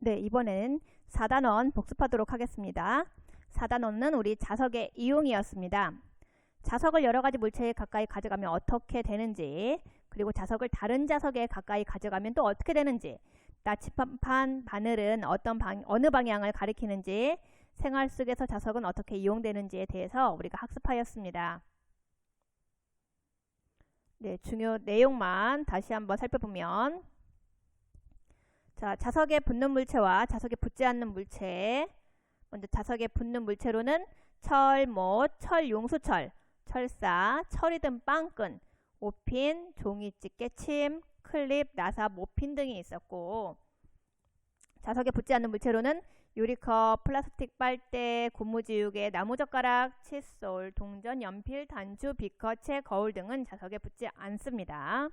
네, 이번엔 4단원 복습하도록 하겠습니다. 4단원은 우리 자석의 이용이었습니다. 자석을 여러 가지 물체에 가까이 가져가면 어떻게 되는지, 그리고 자석을 다른 자석에 가까이 가져가면 또 어떻게 되는지, 나침반 바늘은 어느 방향을 가리키는지, 생활 속에서 자석은 어떻게 이용되는지에 대해서 우리가 학습하였습니다. 네, 중요 내용만 다시 한번 살펴보면, 자, 자석에 붙는 물체와 자석에 붙지 않는 물체. 먼저 자석에 붙는 물체로는 철, 못, 철용수철, 철사, 철이 든 빵끈, 오핀, 종이집게, 침, 클립, 나사, 모핀 등이 있었고, 자석에 붙지 않는 물체로는 유리컵, 플라스틱 빨대, 고무지우개, 나무젓가락, 칫솔, 동전, 연필, 단추, 비커, 책, 거울 등은 자석에 붙지 않습니다.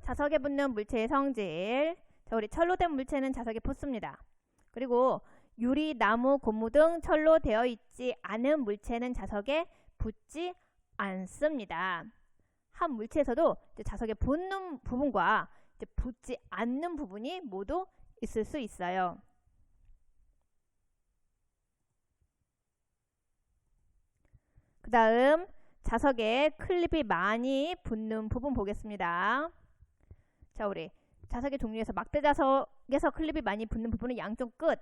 자석에 붙는 물체의 성질. 자, 우리 철로 된 물체는 자석에 붙습니다. 그리고 유리, 나무, 고무 등 철로 되어 있지 않은 물체는 자석에 붙지 않습니다. 한 물체에서도 이제 자석에 붙는 부분과 이제 붙지 않는 부분이 모두 있을 수 있어요. 그 다음 자석에 클립이 많이 붙는 부분 보겠습니다. 자, 우리 자석의 종류에서 막대자석에서 클립이 많이 붙는 부분은 양쪽 끝,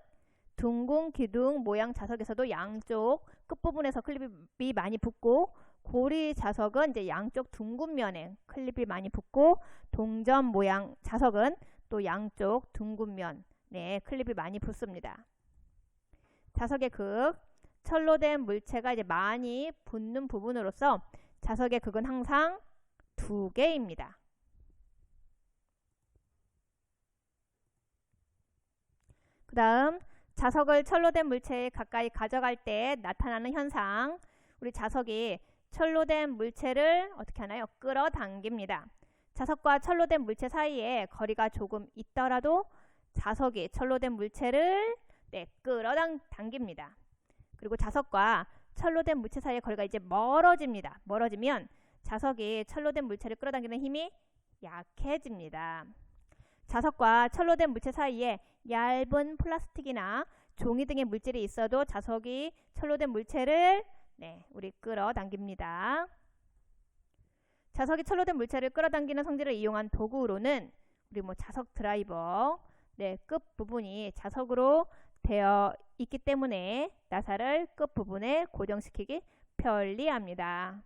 둥근 기둥 모양 자석에서도 양쪽 끝부분에서 클립이 많이 붙고, 고리 자석은 이제 양쪽 둥근 면에 클립이 많이 붙고, 동전 모양 자석은 또 양쪽 둥근 면에 클립이 많이 붙습니다. 자석의 극, 철로 된 물체가 이제 많이 붙는 부분으로서 자석의 극은 항상 2개입니다. 그 다음 자석을 철로 된 물체에 가까이 가져갈 때 나타나는 현상. 우리 자석이 철로 된 물체를 어떻게 하나요? 끌어당깁니다. 자석과 철로 된 물체 사이에 거리가 조금 있더라도 자석이 철로 된 물체를 끌어당깁니다. 그리고 자석과 철로 된 물체 사이의 거리가 이제 멀어집니다. 멀어지면 자석이 철로 된 물체를 끌어당기는 힘이 약해집니다. 자석과 철로 된 물체 사이에 얇은 플라스틱이나 종이 등의 물질이 있어도 자석이 철로 된 물체를 우리 끌어당깁니다. 자석이 철로 된 물체를 끌어당기는 성질을 이용한 도구로는 우리 자석 드라이버 끝 부분이 자석으로 되어 있기 때문에 나사를 끝 부분에 고정시키기 편리합니다.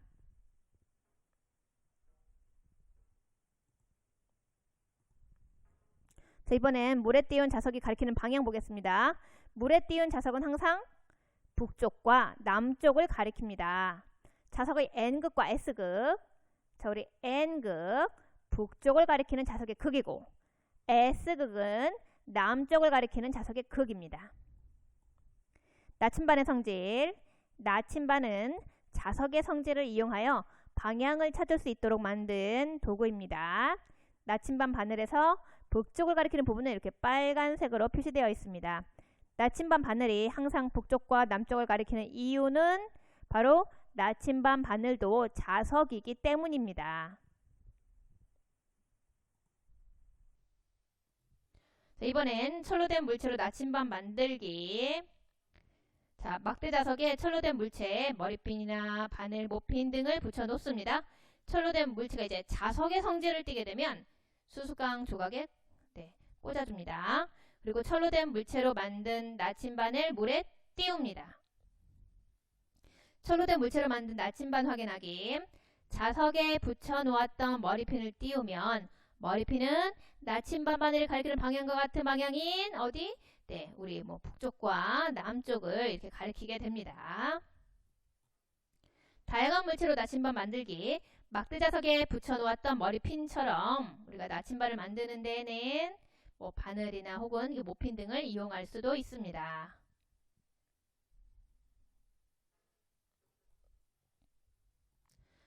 자, 이번엔 물에 띄운 자석이 가리키는 방향 보겠습니다. 물에 띄운 자석은 항상 북쪽과 남쪽을 가리킵니다. 자석의 N극과 S극. 자, 우리 N극, 북쪽을 가리키는 자석의 극이고, S극은 남쪽을 가리키는 자석의 극입니다. 나침반의 성질. 나침반은 자석의 성질을 이용하여 방향을 찾을 수 있도록 만든 도구입니다. 나침반 바늘에서 북쪽을 가리키는 부분은 이렇게 빨간색으로 표시되어 있습니다. 나침반 바늘이 항상 북쪽과 남쪽을 가리키는 이유는 바로 나침반 바늘도 자석이기 때문입니다. 자, 이번엔 철로 된 물체로 나침반 만들기. 자, 막대 자석에 철로 된 물체에 머리핀이나 바늘, 모핀 등을 붙여 놓습니다. 철로 된 물체가 이제 자석의 성질을 띠게 되면 수수깡 조각에 꽂아줍니다. 그리고 철로 된 물체로 만든 나침반을 물에 띄웁니다. 철로 된 물체로 만든 나침반 확인하기. 자석에 붙여 놓았던 머리핀을 띄우면 머리핀은 나침반 바늘을 가리키는 방향과 같은 방향인 어디? 우리 북쪽과 남쪽을 이렇게 가리키게 됩니다. 다양한 물체로 나침반 만들기. 막대 자석에 붙여 놓았던 머리핀처럼 우리가 나침반을 만드는 데에는 바늘이나 혹은 모핀 등을 이용할 수도 있습니다.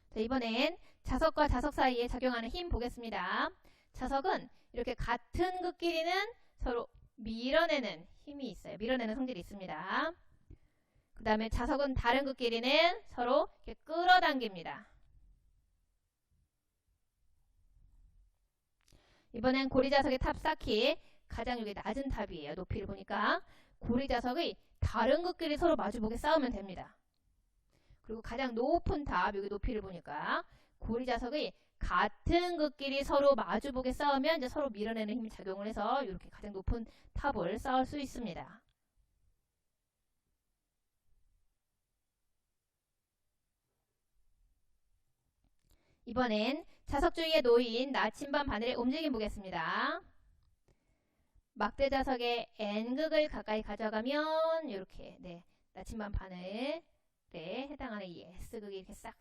자, 이번엔 자석과 자석 사이에 작용하는 힘 보겠습니다. 자석은 이렇게 같은 극끼리는 서로 밀어내는 힘이 있어요. 밀어내는 성질이 있습니다. 그 다음에 자석은 다른 극끼리는 서로 이렇게 끌어당깁니다. 이번엔 고리자석의 탑 쌓기 가장 여기 낮은 탑이에요. 높이를 보니까 고리자석의 다른 극끼리 서로 마주보게 쌓으면 됩니다. 그리고 가장 높은 탑 여기 높이를 보니까 고리자석의 같은 극끼리 서로 마주보게 쌓으면 이제 서로 밀어내는 힘이 작용을 해서 이렇게 가장 높은 탑을 쌓을 수 있습니다. 이번엔 자석 주위에 놓인 나침반 바늘의 움직임 보겠습니다. 막대 자석의 N극을 가까이 가져가면 이렇게 나침반 바늘에 해당하는 이 S극이 이렇게 싹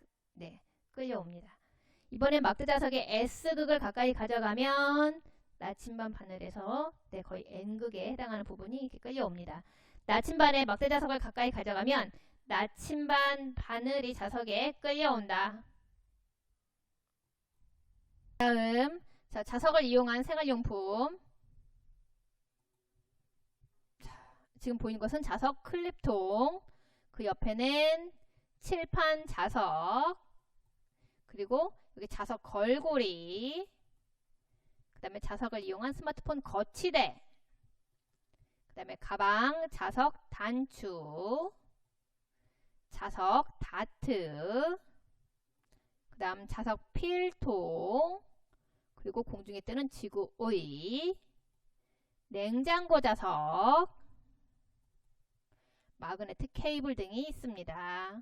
끌려옵니다. 이번엔 막대 자석의 S극을 가까이 가져가면 나침반 바늘에서 거의 N극에 해당하는 부분이 이렇게 끌려옵니다. 나침반의 막대 자석을 가까이 가져가면 나침반 바늘이 자석에 끌려온다. 다음 자석을 이용한 생활용품. 지금 보이는 것은 자석 클립통, 그 옆에는 칠판 자석, 그리고 여기 자석 걸고리, 그 다음에 자석을 이용한 스마트폰 거치대, 그 다음에 가방 자석 단추, 자석 다트, 그 다음 자석 필통, 그리고 공중에 뜨는 지구의, 냉장고 자석, 마그네틱 케이블 등이 있습니다.